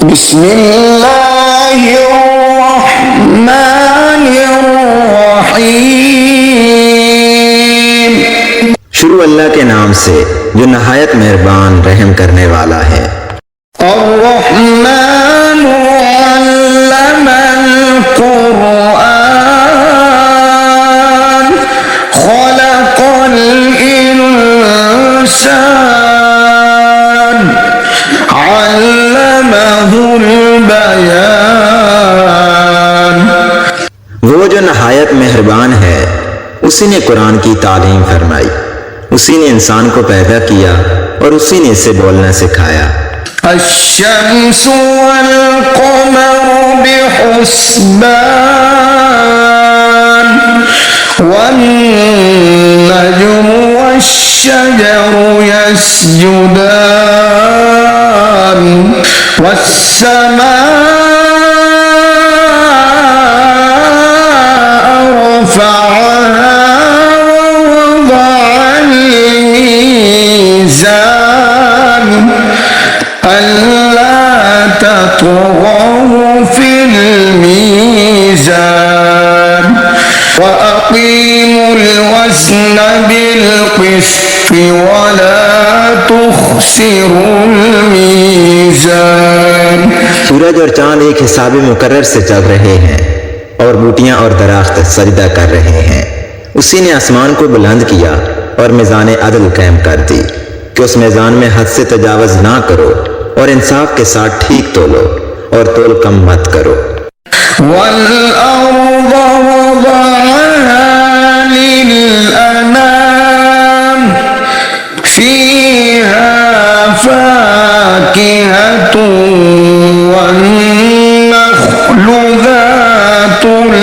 बिस्मिल्लाहिर्रहमानिर्रहीम। शुरू अल्लाह के नाम से जो नहायत मेहरबान रहम करने वाला है। अर्रहमानु अल्लमल कुरआन खलक़ल इंसान अल्लमहुल बयान। वो जो नहायत मेहरबान है, उसी ने कुरान की तालीम फरमाई, उसी ने इंसान को पैदा किया और उसी ने इसे बोलना सिखाया। अश्शम्सु वल क़मरु बिहुस्बान वन्नजुमु वश्शजरु यस्जुदान वस्समाअ रफ़अहा ववضعल मीज़ान अल्ला तत्गौ फिल मीज़ान वअक़ीमुल वज़्न बिल क़िस्ति वला तुख़्सिरुल मीज़ान। सूरज और चांद एक हिसाब मुकर्रर से चल रहे हैं और बूटियां और दरख्त सजदा कर रहे हैं। उसी ने आसमान को बुलंद किया और मीज़ान अदल कायम कर दी कि उस मीज़ान में हद से तजावज़ ना करो और इंसाफ के साथ ठीक तोलो और तोल कम मत करो। वल अर्ज़ वज़अहा लिल अनाम फ़ीहा फ़ाकिहतुन वन्नख़्लु ज़ातुल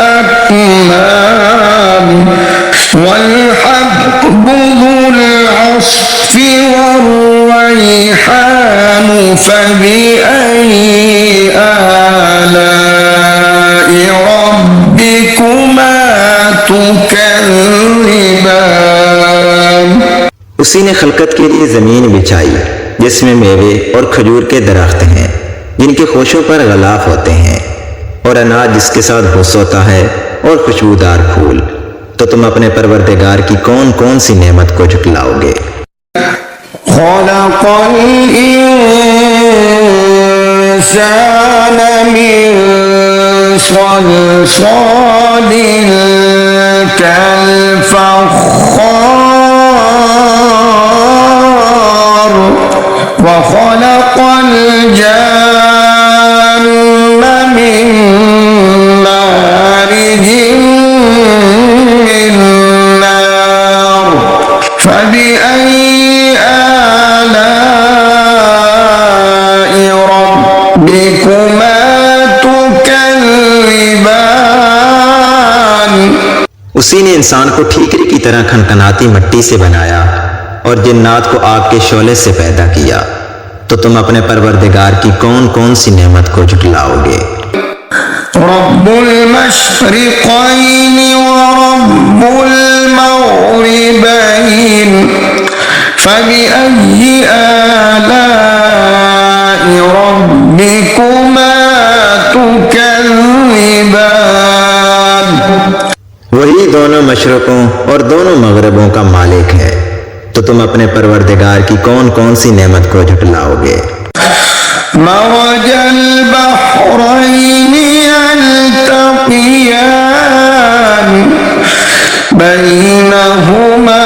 अक्माम वल्हब्बु ज़ुल अस्फ़ि वर्रैहान फ़बिअय्यि आलाइ रब्बिकुमा तुकज़्ज़िबान। उसी ने खलकत के लिए जमीन बिछाई जिसमें मेवे और खजूर के दरख्त हैं जिनके खोशों पर गलाफ होते हैं, और अनाज जिसके साथ भुस होता है और खुशबूदार फूल। तो तुम अपने परवरदिगार की कौन कौन सी नेमत को झुटलाओगे। खलक़ल इंसान मिन सलसालिन कल-फ़ख़्ख़ार व खलक़ल जन्न मिन मारिजिन मिन नार फ़बिअय्यि आलाइ रब्बिकुमा तुकज़्ज़िबान। उसी ने इंसान को ठीकरी की तरह खनखनाती मिट्टी से बनाया और जिन्नात को आग के शोले से पैदा किया। तो तुम अपने परवरदिगार की कौन कौन सी नेमत को झुटलाओगे। रब्बुल मशरिक़ैनि व रब्बुल मग़रिबैन फ़बिअय्यि आलाइ रब्बिकुमा तुकज़्ज़िबान। वही दोनों मशरकों और दोनों मगरबों का मालिक है। तो तुम अपने परवरदिगार की कौन कौन सी नेमत को झुटलाओगे। मरजल बहरैनि यल्तक़ियान बैनहुमा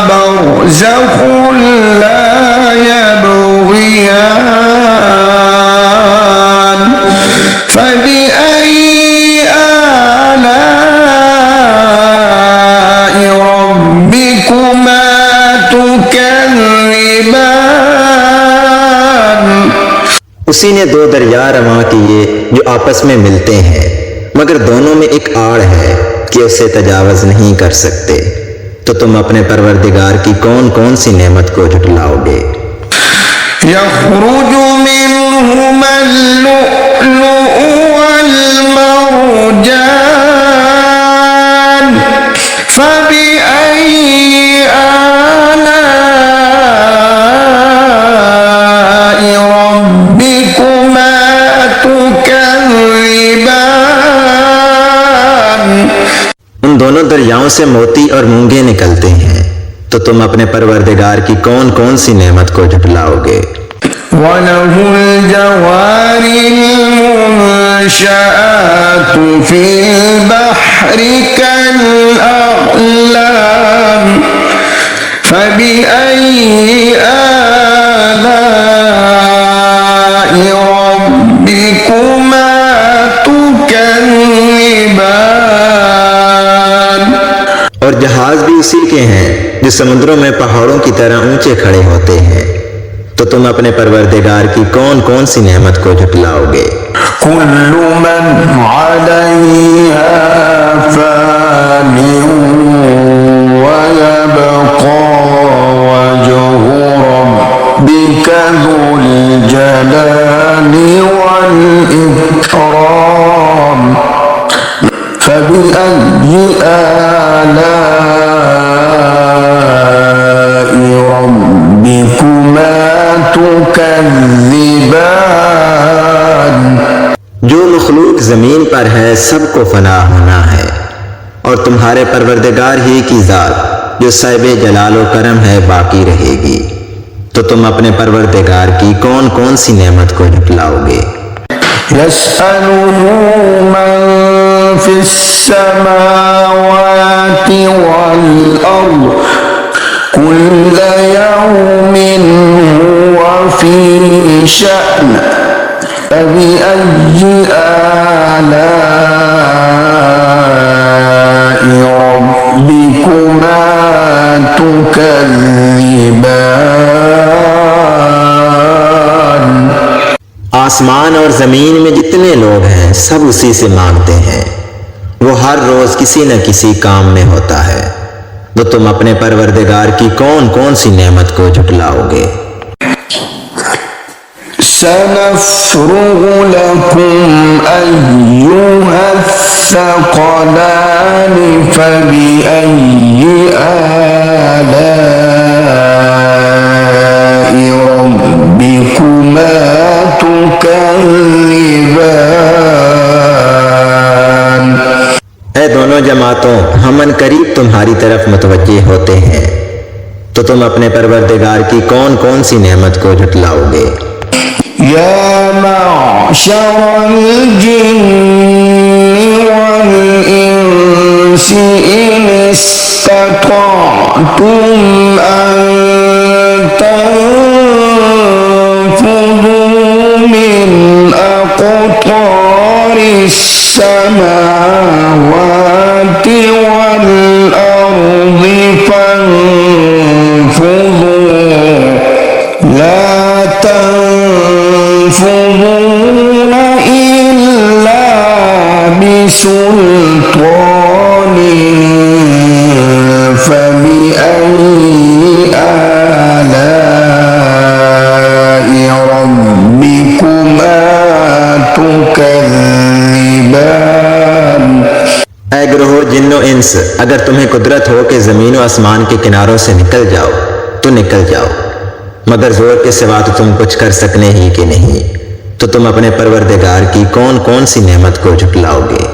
बरज़ख़ुन ला यबग़ियान फ़बिअय्यि आलाइ रब्बिकुमा तुकज़्ज़िबान। उसी ने दो दरिया रवा किए जो आपस में मिलते हैं, मगर दोनों में एक आड़ है कि उसे तजावज़ नहीं कर सकते। तो तुम अपने परवरदिगार की कौन कौन सी नेमत को झुटलाओगे। यख़्रुजु मिन्हुमल लुअ्लुअु वल मरजान फ़बिअय्यि आलाइ रब्बिकुमा ربكما تكذبان उन दोनों दरियाओं से मोती और मूंगे निकलते हैं, तो तुम अपने परवरदिगार की कौन कौन सी नेमत को झुटलाओगे। وله الجوار المنشآت في البحر كالأعلام فبأي آلاء ربكما تكذبان। और जहाज भी उसी के हैं जो समुद्रों में पहाड़ों की तरह ऊंचे खड़े होते हैं, तो तुम अपने परवरदिगार की कौन कौन सी नेमत को झुटलाओगे। كل من عليها فان ويبقى وجه ربك ذو الجلال والإكرام فبأي آلاء ربكما تكذبان। जो मखलूक जमीन पर है सबको फना होना है, और तुम्हारे परवरदिगार ही की जात जो साहिब जलाल व करम है बाकी रहेगी, तो तुम अपने परवरदिगार की कौन कौन सी नेमत को झुटलाओगे। يسأله من في السماوات والأرض كل يوم هو في شأن فبأي آلاء ربكما تكذبان। आसमान और जमीन में जितने लोग हैं सब उसी से मांगते हैं, वो हर रोज किसी न किसी काम में होता है, तो तुम अपने परवरदिगार की कौन कौन सी नेमत को झुटलाओगे। سنفرغ لكم أيها الثقلان فبأي آلاء ربكما تكذبان। ऐ दोनों जमातों, हम करीब तुम्हारी तरफ मुतवज्जे होते हैं, तो तुम अपने परवरदिगार की कौन कौन सी नेमत को झुटलाओगे। يا معشر الجن والإنس إن استطعتم أن تنفذوا من أقطار السماوات والأرض فانفذوا لا تنفذون إلا بسلطان فبأي آلاء ربكما تكذبان। ऐ ग्रोह जिन्नो इंस, अगर तुम्हें कुदरत हो कि जमीन और आसमान के किनारों से निकल जाओ तो निकल जाओ, मगर जोर के सिवा तो तुम कुछ कर सकने ही कि नहीं, तो तुम अपने परवरदिगार की कौन कौन सी नेमत को झुटलाओगे।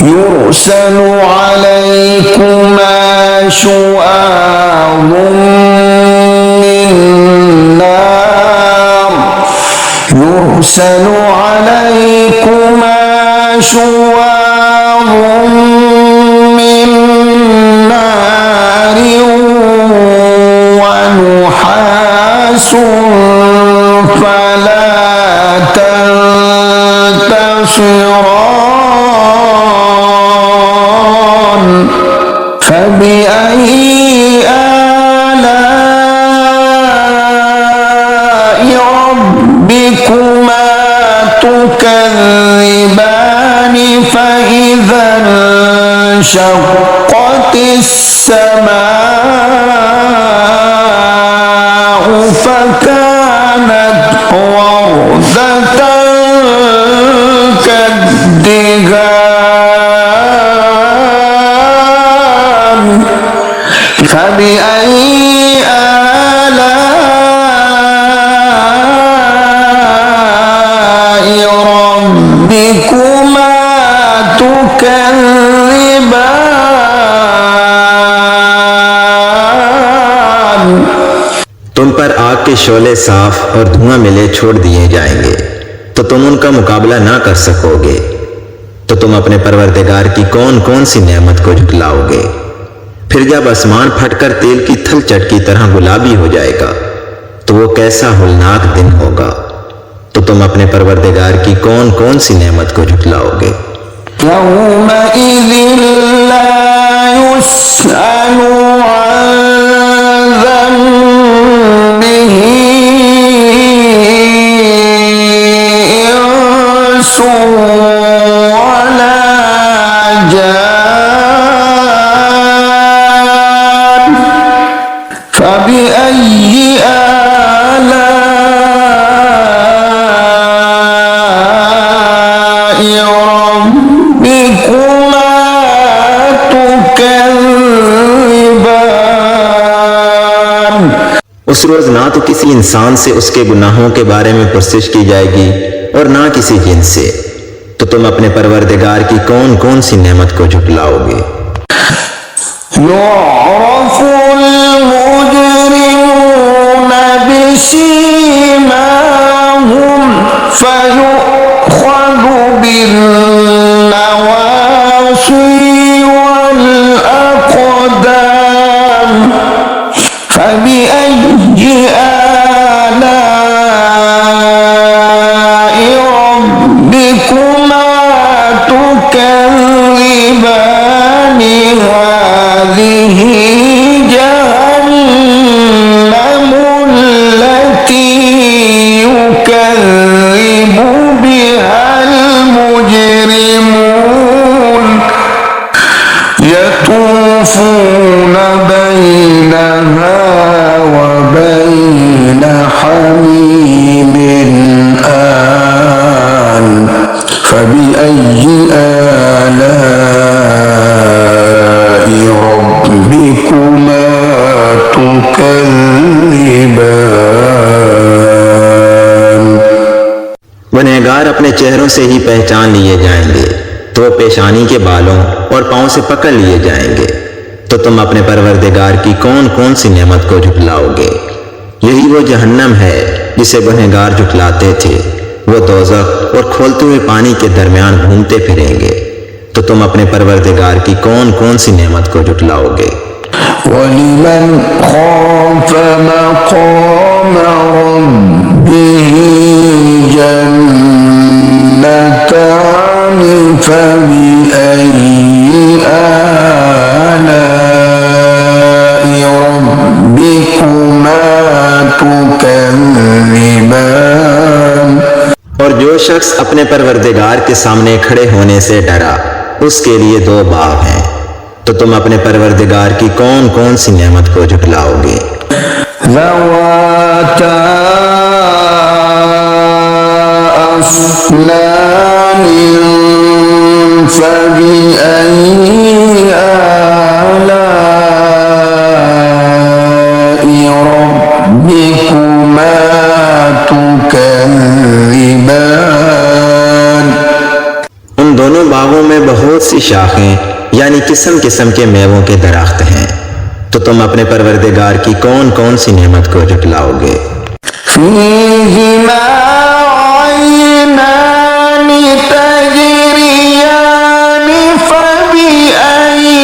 يرسل عليكما شواظ من نار يرسل عليكما شواظ من نار ونحاس فلا تنتصران فبأي آلاء ربكما تكذبان فإذا انشقت السماء فكانت وردة كالدهان فبأي آلاء आग के शोले साफ और धुआं मिले छोड़ दिए जाएंगे तो तुम उनका मुकाबला ना कर सकोगे। तो तुम अपने परवरदिगार की कौन कौन सी नेमत को झुटलाओगे। फिर जब आसमान फटकर तेल की थलचट की तरह गुलाबी हो जाएगा तो वो कैसा होलनाक दिन होगा। तो तुम अपने परवरदिगार की कौन कौन सी नेमत को झुटलाओगे। यौमइज़िन ला युस्अलु अन ज़ंबिही इंसुन वला जान फबिअय्यि आलाइ रब्बिकुमा तुकज़्ज़िबान। उस रोज ना तो किसी इंसान से उसके गुनाहों के बारे में पुरसिश की जाएगी और ना किसी जिन से। तो तुम अपने परवरदिगार की कौन कौन सी नेमत को झुटलाओगे। युअरफ़ुल मुजरिमून बिसीमाहुम फयुख़ज़ु बिन्नवासी वल अक़दाम फबिअय्यि आलाइ रब्बिकुमा तुकज़्ज़िबान। हाज़िही जहन्नम अल्लती युकज़्ज़िबु बिहल मुजरिमून यतूफ़ून बैनहा व बैन हमीमिन आन फबिअय्यि आलाइ रब्बिकुमा तुकज़्ज़िबान। गुनहगार अपने चेहरों से ही पहचान लिए जाएंगे तो वो पेशानी के बालों और पांव से पकड़ लिए जाएंगे। तो तुम अपने परवरदिगार की कौन कौन सी नेमत को झुटलाओगे। यही वो जहन्नम है जिसे गुनहगार झुटलाते थे। वो दोज़ख और खोलते हुए पानी के दरमियान घूमते फिरेंगे। तो तुम अपने परवरदिगार की कौन कौन सी नेमत को झुटलाओगे। वलिमन खाफ़ मक़ाम रब्बिही जन्नतान फबिअय्यि आलाइ रब्बिकुमा तुकज़्ज़िबान। और जो शख्स अपने परवरदिगार के सामने खड़े होने से डरा उसके लिए दो बाब हैं। तो तुम अपने परवरदिगार की कौन कौन सी नेमत को झुटलाओगे। ज़वाता अफ़नान फबिअय्यि आलाइ रब्बिकुमा तुकज़्ज़िबान। उन दोनों बागों में बहुत सी शाखें यानी किस्म किस्म के मेवों के दरख्त हैं। तो तुम अपने परवरदिगार की कौन कौन सी नेमत को झुटलाओगे। फ़ीहिमा ऐनान तजरियान फबिअय्यि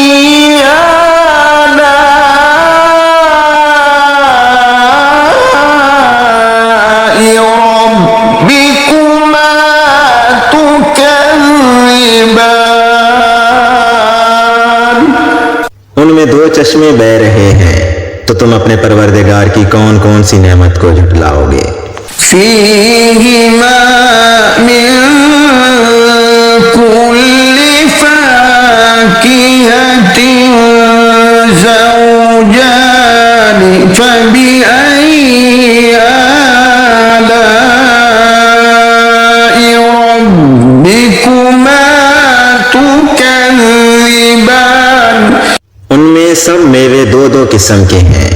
आलाइ रब्बिकुमा तुकज़्ज़िबान। उनमें दो चश्मे बह रहे हैं। तो तुम अपने परवरदिगार की कौन कौन सी नेमत को झुटलाओगे। फ़ीहिमा मिन कुल्लि फ़ाकिहतिन ज़ौजान फबिअय्यि आलाइ रब्बिकुमा तुकज़्ज़िबान। उनमें सब मेवे दो दो किस्म के हैं।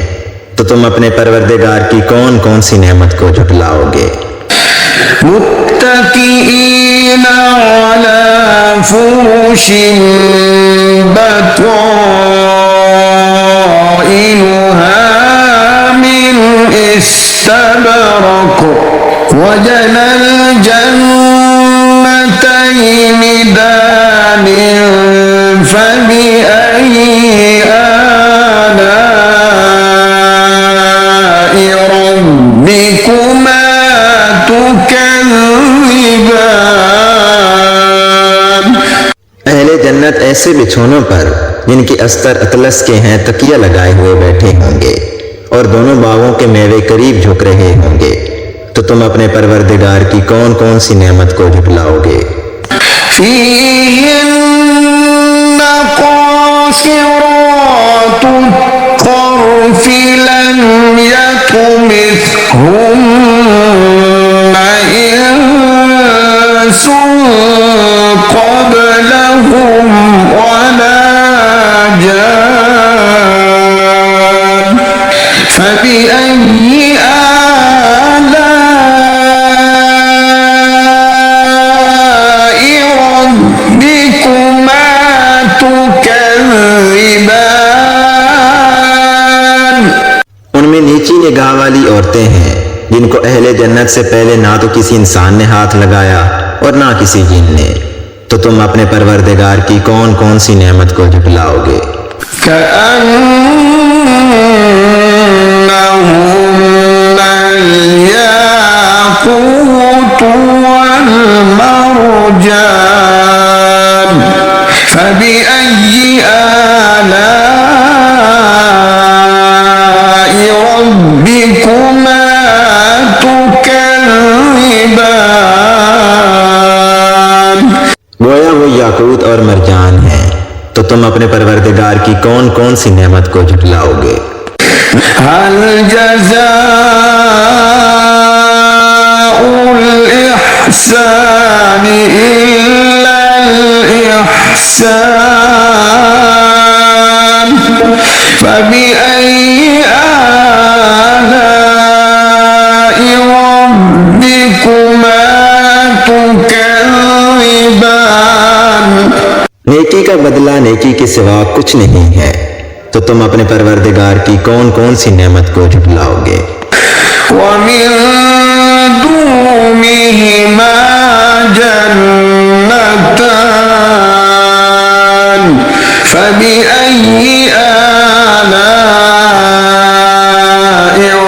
तो तुम अपने परवरदिगार की कौन कौन सी नेमत को झुटलाओगे। मुत्तकीईन अला फुरुशिन बताइनुहा मिन استبرق وجنى الجنتين دان فبأي آلاء ربكما تكذبان। अहले जन्नत ऐसे बिछौनों पर जिनकी अस्तर अतलस के हैं तकिया लगाए हुए बैठे होंगे और दोनों बागों के मेवे करीब झुक रहे होंगे, तो तुम अपने परवरदिगार की कौन कौन सी नेमत को झुठलाओगे। فيهن قاصرات الطرف لم يطمثهن إنس قبلهم ولا جان فبأي آلاء ربكما تكذبان। उनमें नीची निगाह वाली औरतें हैं जिनको अहले जन्नत से पहले ना तो किसी इंसान ने हाथ लगाया और ना किसी जिन ने, तो तुम अपने परवरदिगार की कौन कौन सी नेमत को झुठलाओगे। كأنهن الياقوت والمرجان فبأي آلاء ربكما تكذبان। गोया वो याकूत और मरजान हैं, तो तुम अपने परवरदिगार की कौन कौन सी नेमत को झुठलाओगे। هل جزاء الإحسان إلا الإحسان فبأي آلاء ربكما تكذبان। नेकी का बदला नेकी के सिवा कुछ नहीं है, तो तुम अपने परवरदिगार की कौन कौन सी नेमत को झुठलाओगे। ومن دونهما جنتان فبأي آلاء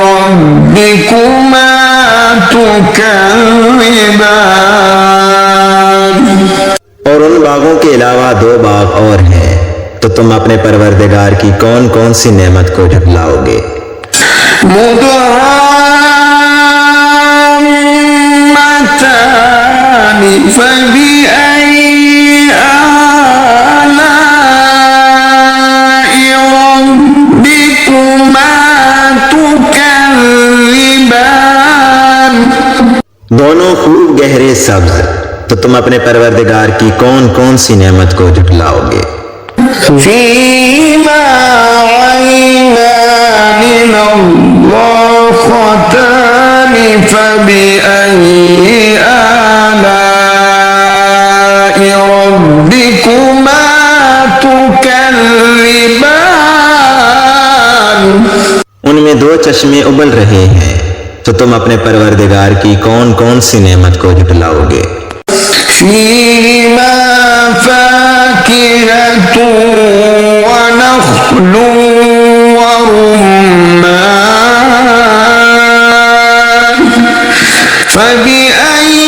ربكما تكذبان। और उन बागों के अलावा दो बाग और हैं, तो तुम अपने परवरदिगार की कौन कौन सी नेमत को झुठलाओगे। مدهامتان فبأي آلاء ربكما تكذبان। दोनों खूब गहरे सब्ज, तो तुम अपने परवरदिगार की कौन कौन सी नेमत को झुठलाओगे। فيهما عينان نضاختان فبأي آلاء ربكما تكذبان। उनमें दो चश्मे उबल रहे हैं, तो तुम अपने परवरदिगार की कौन कौन सी नेमत को झुठलाओगे। فيهما فاكهة ونخل ورمان فبأي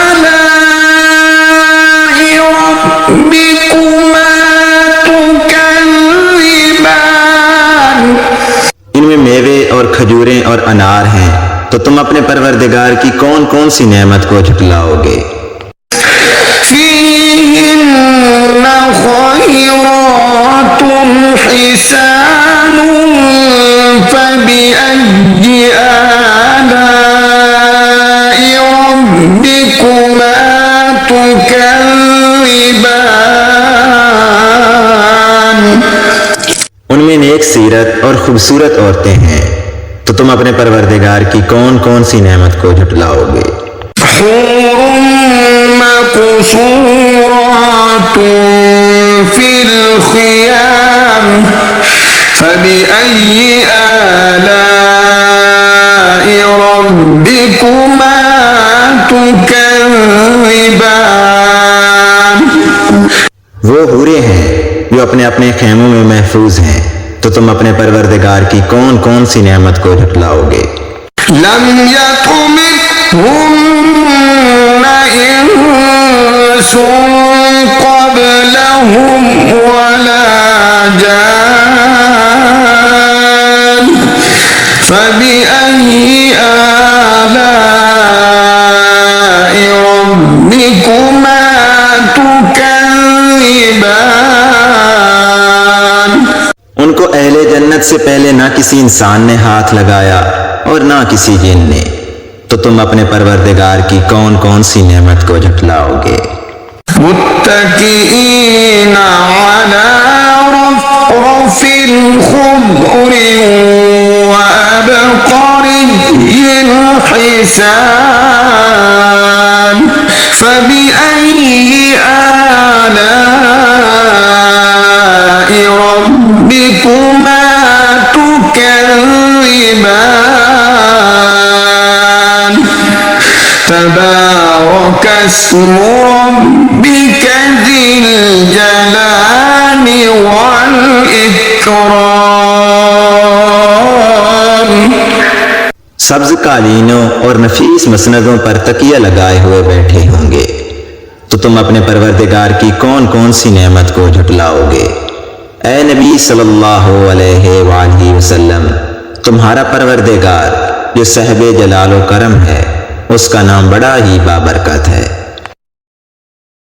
آلاء ربكما تكذبان। इनमें मेवे और खजूरें और अनार हैं, तो तुम अपने परवरदिगार की कौन कौन सी नेमत को झुठलाओगे। فيهن خيرات حسان فبأي آلاء ربكما تكذبان। उनमें नेक सीरत और खूबसूरत औरतें हैं, तो तुम अपने परवरदिगार की कौन कौन सी नेमत को झुठलाओगे। مقصورات في الخيام فبأي آلاء تكذبان वो हूरे हैं जो अपने अपने खेमों में महफूज हैं, तो तुम अपने परवरदिगार की कौन कौन सी नेमत को झुटलाओगे। لم يطمثهن إنس قبلهم ولا جان فبأي آلاء ربكما تكذبان उनको अहले जन्नत से पहले ना किसी इंसान ने हाथ लगाया और ना किसी जिन ने, तो तुम अपने परवरदिगार की कौन कौन सी नेमत को झुटलाओगे। मुत्तकीईन अला रफ़रफ़ ख़ुद्र व अबक़रिय्यिन हिसान फ़बिअय्यि आलाइ रब्बिकुमा तुकज़्ज़िबान तबारक अस्म रब्बिक ज़िल जलाली वल इकराम। सब्ज कालीनों और नफीस मसनदों पर तकिया लगाए हुए बैठे होंगे, तो तुम अपने परवरदिगार की कौन कौन सी नेमत को झुटलाओगे। ए नबी सल्लल्लाहु अलैहि वसल्लम, तुम्हारा परवरदिगार जो साहिब जलाल व करम है, उसका नाम बड़ा ही बाबरकत है।